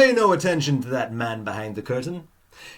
Pay no attention to that man behind the curtain.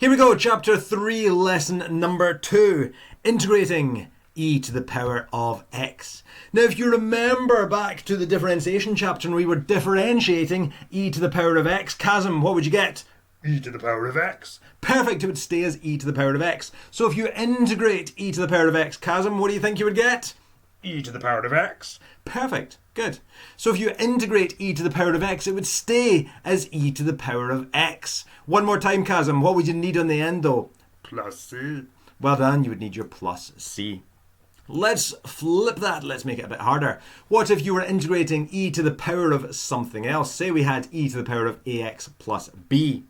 Here we go, chapter 3, lesson number 2, integrating e to the power of x. Now, if you remember back to the differentiation chapter and we were differentiating e to the power of x, Chasm, what would you get? E to the power of x. Perfect, it would stay as e to the power of x. So if you integrate e to the power of x, Chasm, what do you think you would get? E to the power of x. Perfect, good. So if you integrate e to the power of x, it would stay as e to the power of x. One more time, Chasm, what would you need on the end though? Plus c. Well done, you would need your plus c. Let's flip that, let's make it a bit harder. What if you were integrating e to the power of something else? Say we had e to the power of ax plus b.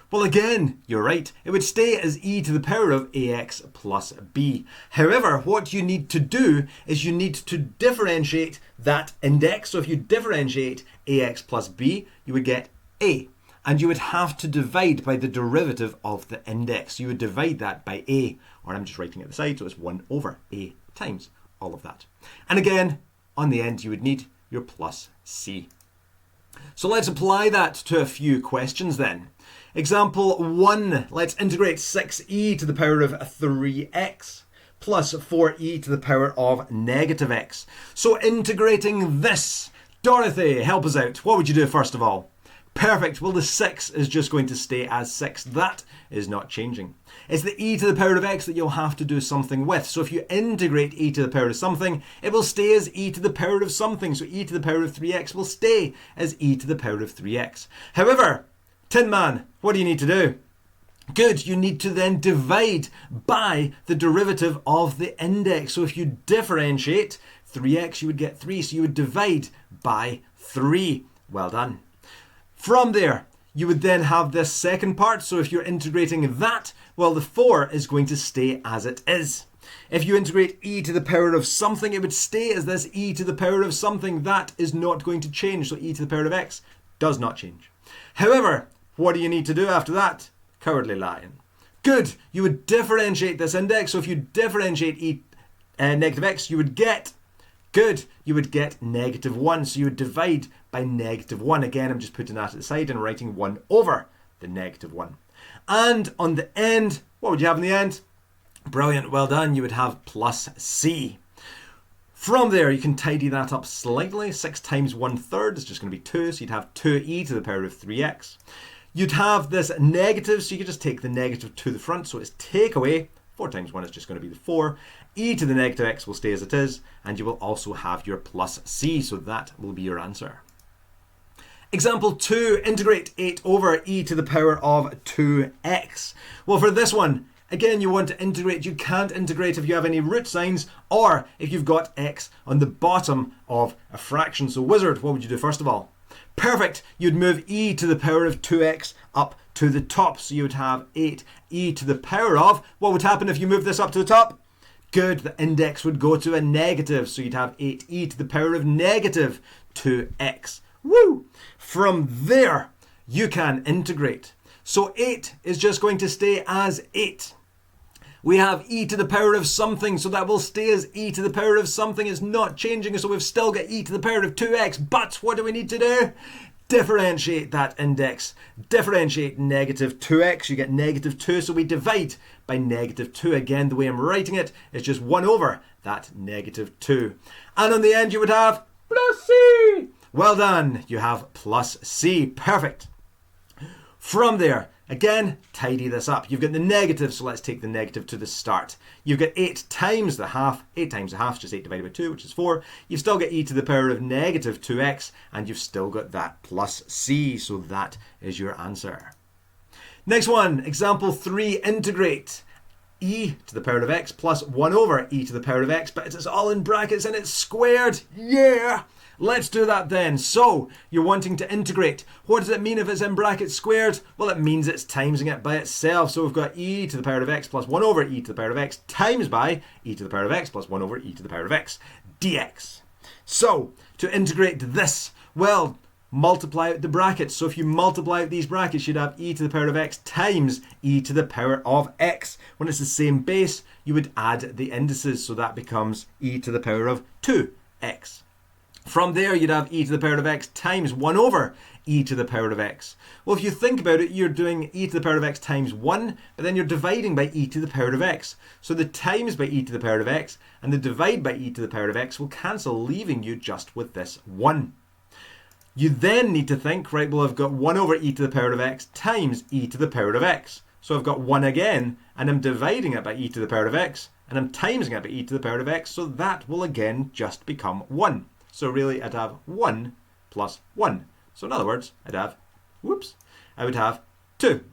Well, again, you're right. It would stay as e to the power of ax plus b. However, what you need to do is you need to differentiate that index. So if you differentiate ax plus b, you would get a. And you would have to divide by the derivative of the index. You would divide that by a. Or I'm just writing it at the side, so it's 1 over a times all of that. And again, on the end, you would need your plus c. So let's apply that to a few questions then. Example 1, let's integrate 6e to the power of 3x plus 4e to the power of negative x. So integrating this, Dorothy, help us out. What would you do first of all? Perfect, well the 6 is just going to stay as 6. That is not changing. It's the e to the power of x that you'll have to do something with. So if you integrate e to the power of something, it will stay as e to the power of something. So e to the power of 3x will stay as e to the power of 3x. However, Tin Man, what do you need to do? Good, you need to then divide by the derivative of the index. So if you differentiate 3x, you would get 3. So you would divide by 3. Well done. From there, you would then have this second part. So if you're integrating that, well, the 4 is going to stay as it is. If you integrate e to the power of something, it would stay as this e to the power of something. That is not going to change. So e to the power of x does not change. However, what do you need to do after that? Cowardly Lion. Good, you would differentiate this index. So if you differentiate negative x, you would get, good, you would get negative 1. So you would divide by negative 1. Again, I'm just putting that at the side and writing 1 over the negative 1. And on the end, what would you have in the end? Brilliant, well done, you would have plus c. From there, you can tidy that up slightly. 6 times 1/3 is just going to be 2, so you'd have 2e to the power of 3x. You'd have this negative, so you could just take the negative to the front, so it's take away. 4 times 1 is just going to be the 4. E to the negative x will stay as it is, and you will also have your plus c, so that will be your answer. Example 2, integrate 8 over e to the power of 2x. Well, for this one, again, you want to integrate. You can't integrate if you have any root signs or if you've got x on the bottom of a fraction. So wizard, what would you do first of all? Perfect. You'd move e to the power of 2x up to the top. So you would have 8e to the power of, what would happen if you move this up to the top? Good, the index would go to a negative. So you'd have 8e to the power of negative 2x. Woo! From there, you can integrate. So 8 is just going to stay as 8. We have e to the power of something, so that will stay as e to the power of something. It's not changing, so we've still got e to the power of 2x. But what do we need to do? Differentiate that index. Differentiate negative 2x. You get negative 2, so we divide by negative 2. Again, the way I'm writing it is just 1 over that negative 2. And on the end, you would have plus c. Well done. You have plus c. Perfect. From there, again, tidy this up. You've got the negative, so let's take the negative to the start. You've got 8 times the half. 8 times the half is just 8 divided by 2, which is 4. You've still got e to the power of negative 2x, and you've still got that plus c, so that is your answer. Next one, example 3, integrate e to the power of x plus 1 over e to the power of x, but it's all in brackets and it's squared. Yeah! Let's do that then. So, you're wanting to integrate. What does it mean if it's in brackets squared? Well, it means it's timesing it by itself. So we've got e to the power of x plus 1 over e to the power of x times by e to the power of x plus 1 over e to the power of x dx. So, to integrate this, well, multiply out the brackets. So if you multiply out these brackets, you'd have e to the power of x times e to the power of x. When it's the same base, you would add the indices. So that becomes e to the power of 2x. From there, you'd have e to the power of x times 1 over e to the power of x. Well, if you think about it, you're doing e to the power of x times 1, but then you're dividing by e to the power of x. So the times by e to the power of x and the divide by e to the power of x will cancel, leaving you just with this 1. You then need to think, right, well, I've got 1 over e to the power of x times e to the power of x. So I've got 1 again, and I'm dividing it by e to the power of x, and I'm timesing it by e to the power of x, so that will again just become 1. So really, I'd have 1 plus 1. So in other words, I would have 2.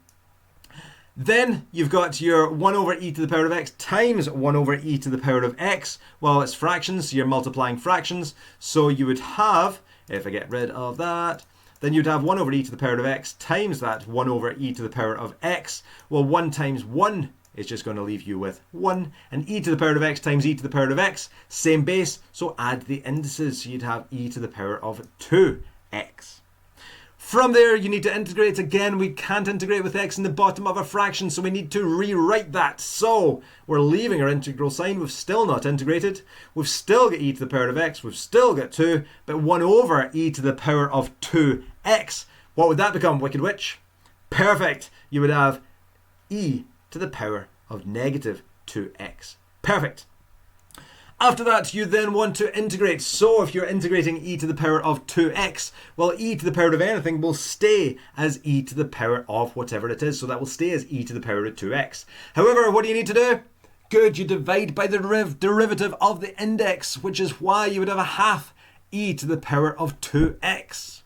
Then you've got your 1 over e to the power of x times 1 over e to the power of x. Well, it's fractions, so you're multiplying fractions. So you would have, if I get rid of that, then you'd have 1 over e to the power of x times that 1 over e to the power of x. Well, 1 times 1 is just going to leave you with 1. And e to the power of x times e to the power of x, same base, so add the indices. So you'd have e to the power of 2x. From there, you need to integrate. Again, we can't integrate with x in the bottom of a fraction, so we need to rewrite that. So we're leaving our integral sign. We've still not integrated. We've still got e to the power of x. We've still got 2, but 1 over e to the power of 2x. What would that become, Wicked Witch? Perfect. You would have e to the power of negative 2x. Perfect. After that, you then want to integrate. So if you're integrating e to the power of 2x, well, e to the power of anything will stay as e to the power of whatever it is. So that will stay as e to the power of 2x. However, what do you need to do? Good, you divide by the derivative of the index, which is why you would have a half e to the power of 2x.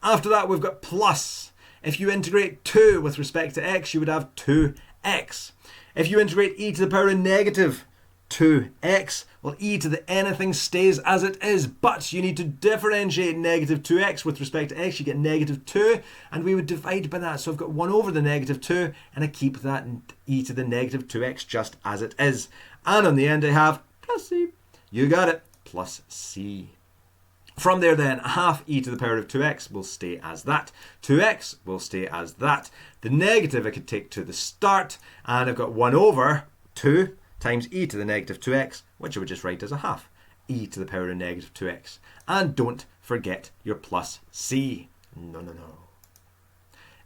After that, we've got plus. If you integrate 2 with respect to x, you would have 2x. If you integrate e to the power of negative 2x, well, e to the anything stays as it is, but you need to differentiate negative 2x with respect to x. You get negative 2, and we would divide by that. So I've got 1 over the negative 2, and I keep that e to the negative 2x just as it is. And on the end, I have plus c. You got it, plus c. From there then, half e to the power of 2x will stay as that. 2x will stay as that. The negative I could take to the start, and I've got 1 over 2 times e to the negative 2x, which I would just write as a half e to the power of negative 2x. And don't forget your plus c. No.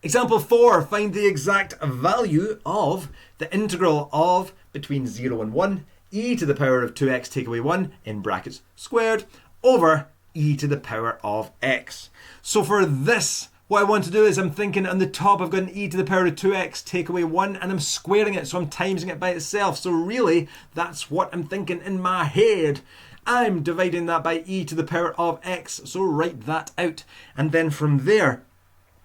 Example 4, find the exact value of the integral of between 0 and 1, e to the power of 2x take away 1, in brackets squared, over e to the power of x. So for this, what I want to do is I'm thinking on the top I've got an e to the power of 2x take away 1, and I'm squaring it, so I'm timesing it by itself. So really, that's what I'm thinking in my head. I'm dividing that by e to the power of x, so write that out. And then from there,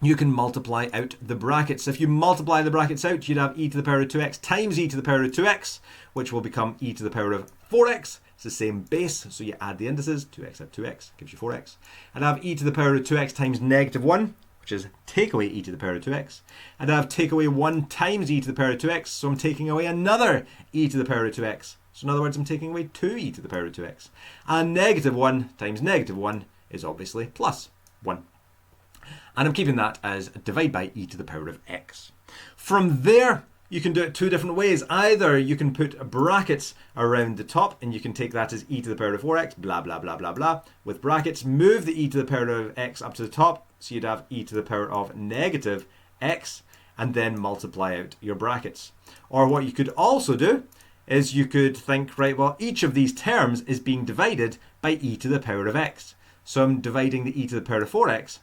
you can multiply out the brackets. If you multiply the brackets out, you'd have e to the power of 2x times e to the power of 2x, which will become e to the power of 4x. It's the same base, so you add the indices. 2x at 2x gives you 4x. And I have e to the power of 2x times negative 1, which is take away e to the power of 2x. And I have take away 1 times e to the power of 2x, so I'm taking away another e to the power of 2x. So in other words, I'm taking away 2e to the power of 2x. And negative 1 times negative 1 is obviously plus 1. And I'm keeping that as divide by e to the power of x. From there, you can do it 2 different ways. Either you can put brackets around the top, and you can take that as e to the power of 4x, blah, blah, blah, blah, blah. With brackets, move the e to the power of x up to the top, so you'd have e to the power of negative x, and then multiply out your brackets. Or what you could also do is you could think, right, well, each of these terms is being divided by e to the power of x. So I'm dividing the e to the power of 4x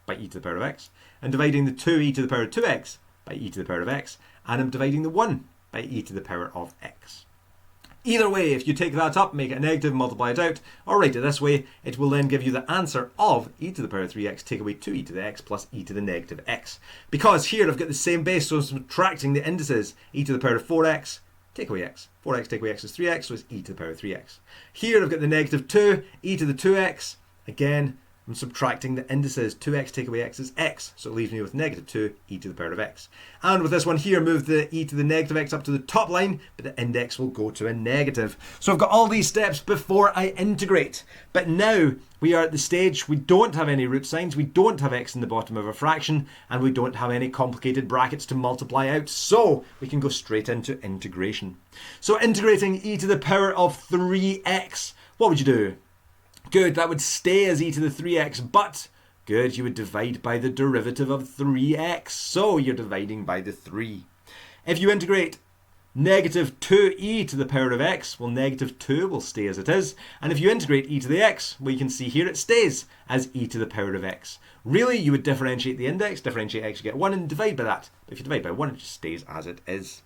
by e to the power of x, and dividing the 2e to the power of 2x by e to the power of x, and I'm dividing the 1 by e to the power of x. Either way, if you take that up, make it a negative, multiply it out, or write it this way, it will then give you the answer of e to the power of 3x take away 2e to the x plus e to the negative x. Because here I've got the same base, so I'm subtracting the indices. E to the power of 4x, take away x. 4x take away x is 3x, so it's e to the power of 3x. Here I've got the negative 2, e to the 2x. Again, I'm subtracting the indices. 2x take away x is x, so it leaves me with negative 2 e to the power of x. And with this one here, move the e to the negative x up to the top line, but the index will go to a negative. So I've got all these steps before I integrate. But now we are at the stage we don't have any root signs, we don't have x in the bottom of a fraction, and we don't have any complicated brackets to multiply out, so we can go straight into integration. So integrating e to the power of 3x, what would you do? Good, that would stay as e to the 3x, but good, you would divide by the derivative of 3x, so you're dividing by the 3. If you integrate negative 2e to the power of x, well, negative 2 will stay as it is. And if you integrate e to the x, well, you can see here it stays as e to the power of x. Really, you would differentiate the index, differentiate x, you get 1, and divide by that. If you divide by 1, it just stays as it is.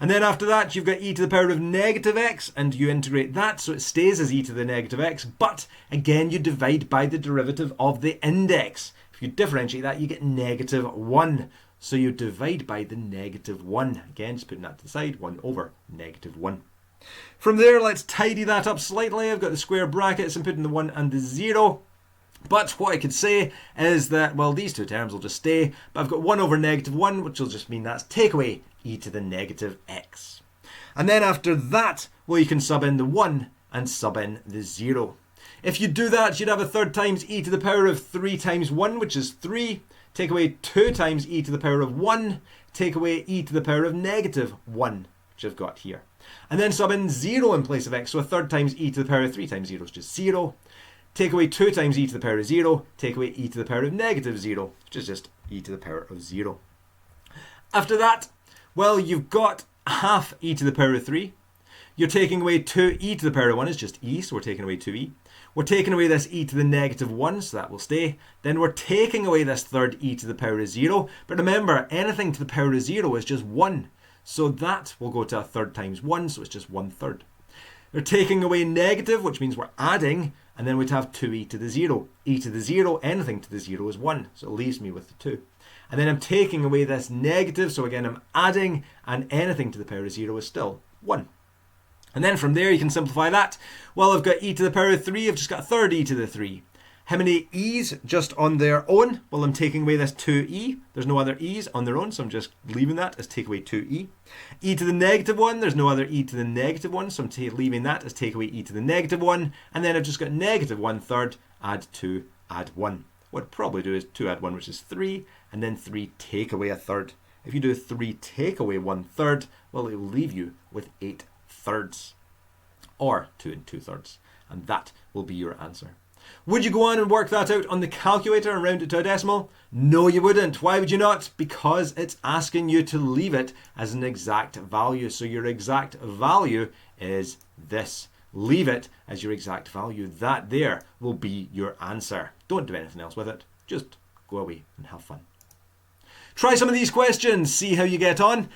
And then after that, you've got e to the power of negative x, and you integrate that, so it stays as e to the negative x, but again, you divide by the derivative of the index. If you differentiate that, you get negative 1. So you divide by the negative 1. Again, just putting that to the side, 1 over negative 1. From there, let's tidy that up slightly. I've got the square brackets and putting the 1 and the 0. But what I could say is that, well, these two terms will just stay. But I've got 1 over negative 1, which will just mean that's take away e to the negative x. And then after that, well, you can sub in the 1 and sub in the 0. If you do that, you'd have a third times e to the power of 3 times 1, which is 3. Take away 2 times e to the power of 1. Take away e to the power of negative 1, which I've got here. And then sub in 0 in place of x. So a third times e to the power of 3 times 0 is just 0. Take away 2 times e to the power of 0. Take away e to the power of negative 0, which is just e to the power of 0. After that, well, you've got half e to the power of 3. You're taking away 2e to the power of 1 is just e, so we're taking away 2e. We're taking away this e to the negative 1, so that will stay. Then we're taking away this third e to the power of 0. But remember, anything to the power of 0 is just 1. So that will go to a third times 1, so it's just 1/3. We're taking away negative, which means we're adding, and then we'd have 2e to the 0. E to the 0, anything to the 0 is 1, so it leaves me with the 2. And then I'm taking away this negative, so again I'm adding, and anything to the power of 0 is still 1. And then from there you can simplify that. Well, I've got e to the power of 3, I've just got a third e to the 3. How many e's just on their own? Well, I'm taking away this 2e. There's no other e's on their own, so I'm just leaving that as take away 2e. E to the negative 1, there's no other e to the negative 1, so I'm leaving that as take away e to the negative 1. And then I've just got negative 1/3, add 2, add 1. What I'd probably do is 2 add 1, which is 3, and then 3 take away a third. If you do 3 take away 1/3, well, it will leave you with 8/3, or 2 2/3, and that will be your answer. Would you go on and work that out on the calculator and round it to a decimal? No, you wouldn't. Why would you not? Because it's asking you to leave it as an exact value. So your exact value is this. Leave it as your exact value. That there will be your answer. Don't do anything else with it. Just go away and have fun. Try some of these questions. See how you get on.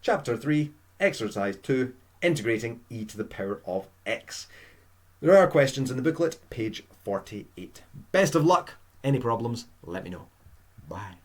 Chapter 3, Exercise 2, Integrating e to the power of x. There are questions in the booklet, page 48. Best of luck. Any problems, let me know. Bye.